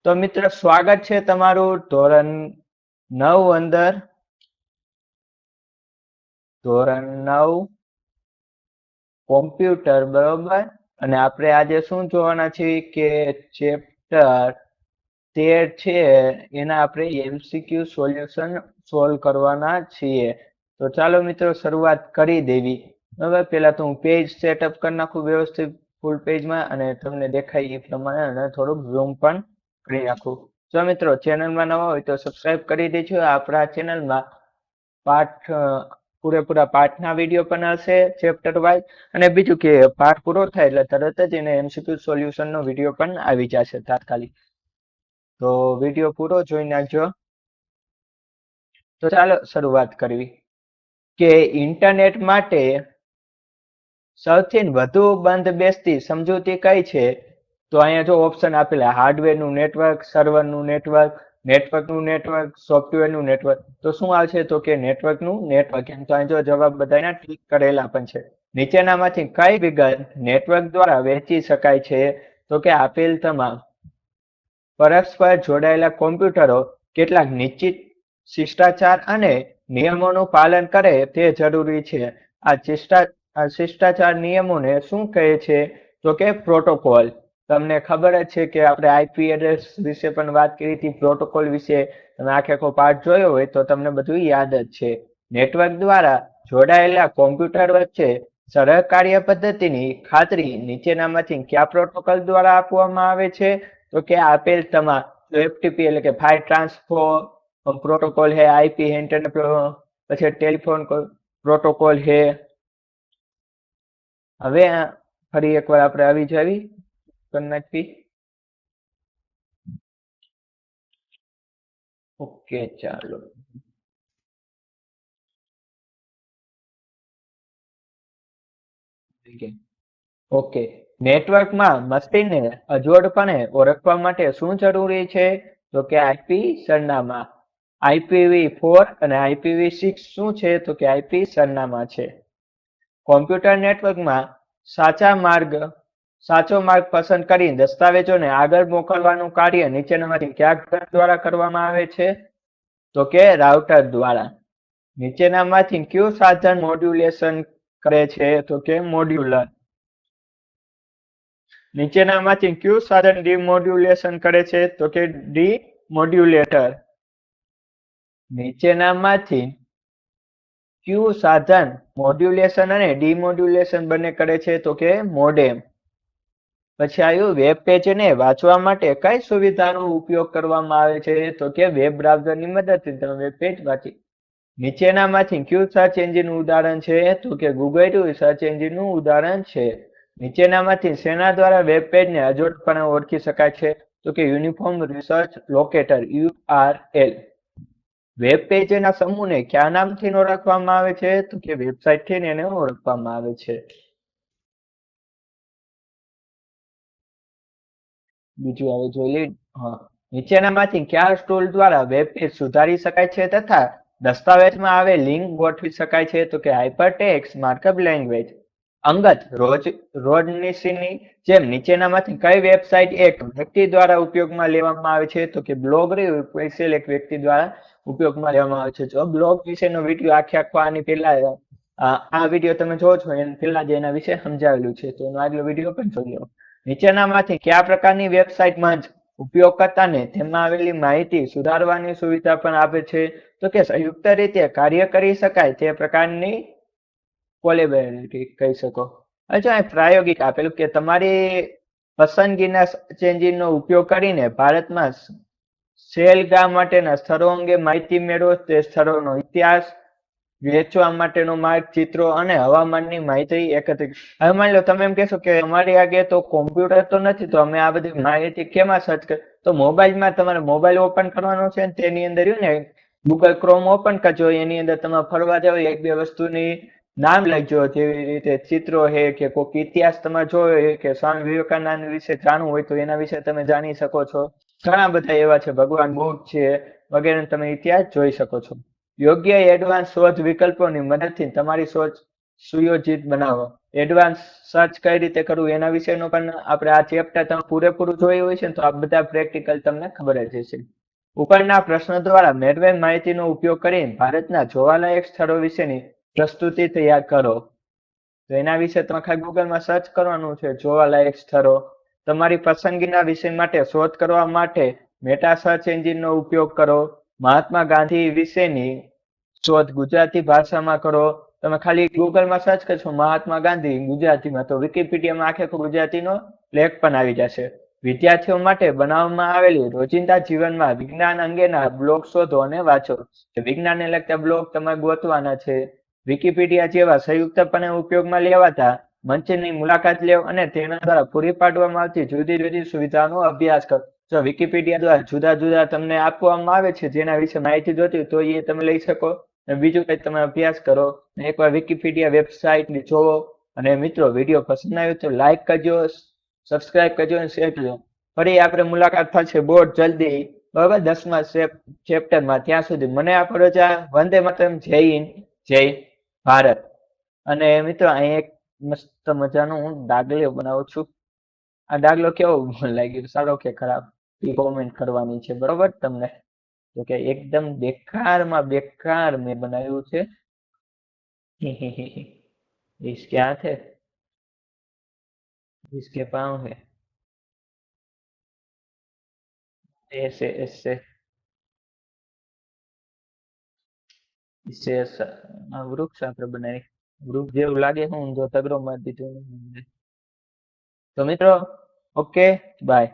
તો મિત્ર સ્વાગત છે તમારું ધોરણ 9 અંદર ધોરણ 9 કોમ્પ્યુટર બરોબર. અને આપણે આજે શું જોવાના છીએ કે ચેપ્ટર 13 છે એના આપણે એમસીક્યુ સોલ્યુશન સોલ્વ કરવાના છીએ. તો ચાલો મિત્રો શરૂઆત કરી દેવી. બરાબર, પહેલા તો હું પેજ સેટઅપ કરી નાખું વ્યવસ્થિત ફૂલ પેજમાં અને તમને દેખાય એ પ્રમાણે અને થોડુંક ઝૂમ પણ કરી નાખું. જો મિત્રો ચેનલમાં નવા હોય તો સબસ્ક્રાઇબ કરી દેજો. આપણા ચેનલમાં પાઠ પૂરેપૂરા પાઠના વિડીયો પણ હશે ચેપ્ટર વાઇઝ, અને બીજું કે પાઠ પૂરો થાય એટલે તરત જ એને એમસીક્યુ સોલ્યુશનનો વિડીયો પણ આવી જશે તાત્કાલિક. તો વિડીયો પૂરો જોઈ નાખજો. તો ચાલો શરૂઆત કરવી કે ઇન્ટરનેટ માટે સૌથી વધુ બંધ બેસતી સમજૂતી કઈ છે? તો અહીંયા જો ઓપ્શન આપેલા હાર્ડવેરનું નેટવર્ક, સર્વરનું નેટવર્ક, નેટવર્કનું નેટવર્ક, સોફ્ટવેરનું નેટવર્ક. તો શું આવશે? તો કે નેટવર્કનું નેટવર્ક. એમ તો અહીં જો જવાબ બધાના ટીક કરેલા પણ છે. નીચેનામાંથી કઈ વિગત નેટવર્ક દ્વારા વહેંચી શકાય છે? તો કે આપેલ તમામ પરસ્પર જોડાયેલા કોમ્પ્યુટરો કેટલાક નિશ્ચિત શિષ્ટાચાર અને નિયમોનું પાલન કરે તે જરૂરી છે. આ શિષ્ટાચાર નિયમોને શું કહે છે? તો કે પ્રોટોકોલ. તમને ખબર જ છે કે આપણે આઈપી એડ્રેસ વિશે પણ વાત કરી હતી. પ્રોટોકોલ વિશે તમે આખો પાઠ જોયો હોય તો તમને બધું યાદ જ છે. નેટવર્ક દ્વારા જોડાયેલા કોમ્પ્યુટર વચ્ચે સરળ કાર્ય પદ્ધતિની ખાતરી નીચેનામાંથી કયા પ્રોટોકોલ દ્વારા આપવામાં આવે છે? તો કે આપેલ તમામ એફટીપી એટલે કે ફાઇલ ટ્રાન્સફર પ્રોટોકોલ है, आईपी है, इंटरनेट પછી ટેલિફોન પ્રોટોકોલ है. હવે ફરી એકવાર આપણે આવી જાવી કરી ઓકે ચાલો. ઓકે, નેટવર્કમાં મશીનને અજોડપણે ઓળખવા માટે શું જરૂરી છે? તો કે આઈપી સરનામા. IPv4 અને IPv6 શું છે? તો કે આઈપી સરનામા છે. કોમ્પ્યુટર નેટવર્કમાં સાચો માર્ગ પસંદ કરી દસ્તાવેજોને આગળ મોકલવાનું કાર્ય નીચેનામાંથી કયા ઘટક દ્વારા કરવામાં આવે છે? તો કે રાઉટર દ્વારા. નીચેનામાંથી કયું સાધન મોડ્યુલેશન કરે છે? તો કે મોડ્યુલર. નીચેનામાંથી કયું સાધન ડિમોડ્યુલેશન કરે છે? તો કે ડિમોડ્યુલેટર. નીચેનામાંથી કયું સાધન મોડ્યુલેશન અને ડિમોડ્યુલેશન બંને કરે છે? તો કે મોડેમ. પછી આવ્યું વેબ પેજને વાંચવા માટે કઈ સુવિધાનો ઉપયોગ કરવામાં આવે છે? તો કે વેબ બ્રાઉઝરની મદદથી તમે વેબ પેજ વાંચી. નીચેનામાંથી કયું સર્ચ એન્જિનનું ઉદાહરણ છે? તો કે ગૂગલ સર્ચ એન્જિનનું ઉદાહરણ છે. નીચેનામાંથી શેના દ્વારા વેબ પેજને અજોડપણે ઓળખી શકાય છે? તો કે uniform resource locator URL. Web પેજના સમૂહને કયા નામથી ઓળખવામાં આવે છે? તો કે વેબસાઇટથી એને ઓળખવામાં આવે છે. બીજું આવે જોઈ લે. નીચેનામાંથી કયા ટૂલ દ્વારા વેબ પેજ સુધારી શકાય છે તથા દસ્તાવેજમાં આવે લિંક ગોઠવી શકાય છે? તો કે હાઇપરટેક્સ્ટ માર્કઅપ લેંગ્વેજ. અંગત રોજનીશની જેમ નીચેનામાંથી કઈ વેબસાઇટ એક વ્યક્તિ દ્વારા ઉપયોગમાં લેવામાં આવે છે? તો કે બ્લોગ એક વ્યક્તિ દ્વારા ઉપયોગમાં લેવામાં આવે છે. જો બ્લોગ વિશેનો વિડીયો આખો આની પહેલા આ વિડીયો તમે જો છો એના પહેલા જ એના વિશે સમજાવેલું છે, તો એનો આગલો વિડીયો પણ જોઈ લો. નીચેનામાંથી કયા પ્રકારની વેબસાઇટમાં ઉપયોગકર્તાને તેમાં આવેલી માહિતી સુધારવાની સુવિધા પણ આપે છે? તો કે સંયુક્ત રીતે કાર્ય કરી શકાય તે પ્રકારની કોલેબિલિટી કહી શકો. અચ્છા, પ્રાયોગિક આપેલું કે તમારી પસંદગીના સર્ચ એન્જિનનો ઉપયોગ કરીને ભારતમાં સેલ ગામ માટેના સ્થળો અંગે માહિતી મેળવો. તે સ્થળોનો ઇતિહાસ, વેચવા માટેનો માર્ગ, ચિત્રો અને હવામાનની માહિતી એકત્રિત. હવે માની લો તમે એમ કહેશો કે અમારી આગે તો કોમ્પ્યુટર તો નથી, તો અમે આ બધી માહિતી કેમાં સર્ચ કરી? તો મોબાઈલમાં તમારે મોબાઈલ ઓપન કરવાનો છે, તેની અંદર ને ગૂગલ ક્રોમ ઓપન કરજો. એની અંદર તમે ફરવા જાવ, એક બે વસ્તુની નામ લખજો, જેવી રીતે ચિત્રો છે કે કોઈક ઇતિહાસ તમે જોયો કે સ્વામી વિવેકાનંદ વિશે જાણવું હોય તો એના વિશે તમે જાણી શકો છો. ઘણા બધા એવા છે, ભગવાન બુદ્ધ છે વગેરે, તમે ઇતિહાસ જોઈ શકો છો. યોગ્ય એડવાન્સ શોધ વિકલ્પોની મદદથી તમારી શોધ સુયોજિત બનાવો. એડવાન્સ સર્ચ કઈ રીતે કરવું એના વિશેનો પણ આપણે આ ચેપ્ટર તમે પૂરેપૂરું જોયું હોય છે ને તો આ બધા પ્રેક્ટિકલ તમને ખબર જ હશે. ઉપરના પ્રશ્નો દ્વારા મેળવેલ માહિતીનો ઉપયોગ કરીને ભારતના જોવાલાયક સ્થળો વિશેની પ્રસ્તુતિ તૈયાર કરો. તો એના વિશે તમે ખાલી ગૂગલમાં સર્ચ કરવાનું છે, જોવાલાયક સ્થળો. તમારી પસંદગીના વિષય માટે શોધ કરવા માટે મેટા સર્ચ એન્જિનનો ઉપયોગ કરો. મહાત્મા ગાંધી વિશેની શોધ ગુજરાતી ભાષામાં કરો. તમે ખાલી ગૂગલમાં સર્ચ કરશો મહાત્મા ગાંધી ગુજરાતીમાં તો વિકિપીડિયામાં આખે ગુજરાતીનો લેખ પણ આવી જશે. વિદ્યાર્થીઓ માટે બનાવવામાં આવેલી રોજિંદા જીવનમાં વિજ્ઞાન અંગેના બ્લોગ શોધો અને વાંચો. વિજ્ઞાનને લગતા બ્લોગ તમારે ગોતવાના છે. વિકિપીડિયા જેવા સંયુક્તપણે ઉપયોગમાં લેવાતા મંચની મુલાકાત લેવો અને તેના દ્વારા પૂરી પાડવામાં આવતી જુદી જુદી સુવિધાનો અભ્યાસ કરો. જો વિકિપીડિયા દ્વારા જુદા જુદા તમને આપવામાં આવે છે જેના વિશે માહિતી જોતી તો એ તમે લઈ શકો. બીજું કંઈ તમે અભ્યાસ કરો. એકવાર વિકિપીડિયા વેબસાઇટ જોવો. અને મિત્રો વિડીયો પસંદ આવ્યો તો લાઈક કરજો, સબસ્ક્રાઇબ કરજો અને શેર કરજો. ફરી આપણે મુલાકાત થશે બહુ જલ્દી, બરાબર, 10મા ચેપ્ટરમાં. ત્યાં સુધી મને આપો રજા. વંદે માતરમ. જય હિન્દ, જય ભારત. અને મિત્રો અહીં એક મસ્ત મજાનો હું દાખલો બનાવું છું. આ દાખલો કેવો લાગ્યો, સારો કે ખરાબ, એ કોમેન્ટ કરવાની છે, બરોબર તમને. તો કે એકદમ બેકારમાં બેકાર મેં બનાવ્યું છે. इसके हाथ है, इसके पाँव है, ऐसे ऐसे, इससे વૃક્ષ આપણે બનાવી. વૃક્ષ જેવું લાગે હું જો તગડો મારી દીધો. તો મિત્રો, ઓકે, બાય.